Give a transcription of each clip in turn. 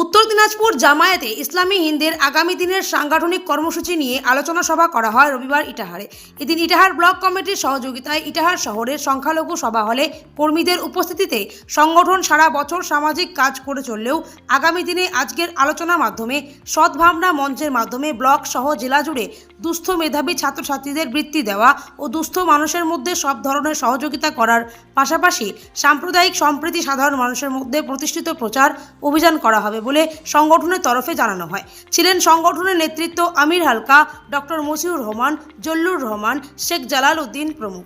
উত্তর দিনাজপুর জামায়াতে ইসলামী হিন্দের আগামী দিনের সাংগঠনিক কর্মসূচি নিয়ে আলোচনা সভা করা হয় রবিবার ইটাহারে। এদিন ইটাহার ব্লক কমিটির সহযোগিতায় ইটাহার শহরের সংখ্যালঘু সভা হলে কর্মীদের উপস্থিতিতে সংগঠন সারা বছর সামাজিক কাজ করে চললেও আগামী দিনে আজকের আলোচনার মাধ্যমে সদ্ভাবনা মঞ্চের মাধ্যমে ব্লক সহ জেলা জুড়ে দুস্থ মেধাবী ছাত্রছাত্রীদের বৃত্তি দেওয়া ও দুস্থ মানুষের মধ্যে সব ধরনের সহযোগিতা করার পাশাপাশি সাম্প্রদায়িক সম্প্রীতি সাধারণ মানুষের মধ্যে প্রতিষ্ঠিত প্রচার অভিযান করা হবে বলে সংগঠনের তরফে জানানো হয়। ছিলেন সংগঠনের নেতৃত্ব আমির হালকা, ডক্টর মসিউর রহমান, জল্লুর রহমান, শেখ জালাল উদ্দিন প্রমুখ।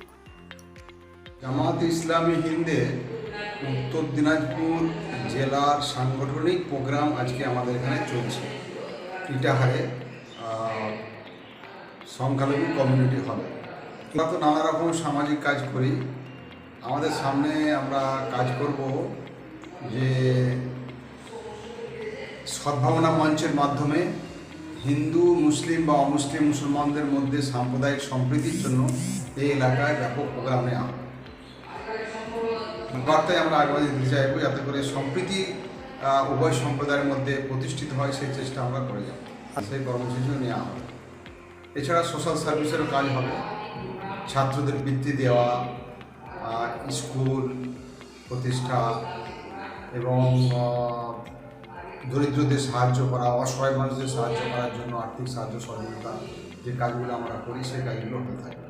জামায়াতে ইসলামী হিন্দের উত্তর দিনাজপুর জেলার সাংগঠনিক প্রোগ্রাম আজকে আমাদের এখানে চলছে ইটাহারে সংখ্যালঘু কমিউনিটি হলে। আমরা তো নানা রকম সামাজিক কাজ করি। আমাদের সামনে আমরা কাজ করব যে সদ্ভাবনা মঞ্চের মাধ্যমে হিন্দু মুসলিম বা অমুসলিম মুসলমানদের মধ্যে সাম্প্রদায়িক সম্প্রীতির জন্য এই এলাকায় ব্যাপক প্রোগ্রাম নেওয়া হবে। বার্তায় আমরা আগে দিতে চাইব যাতে করে সম্প্রীতি উভয় সম্প্রদায়ের মধ্যে প্রতিষ্ঠিত হয়, সেই চেষ্টা আমরা করে যাব। সেই কর্মসূচিও নেওয়া হবে। এছাড়া সোশ্যাল সার্ভিসেরও কাজ হবে, ছাত্রদের বৃত্তি দেওয়া, স্কুল প্রতিষ্ঠা এবং দরিদ্রদের সাহায্য করা, অসহায় মানুষদের সাহায্য করার জন্য আর্থিক সাহায্য সহযোগিতা যে কাজগুলো আমরা করি সেই কাজগুলো হয়ে থাকে।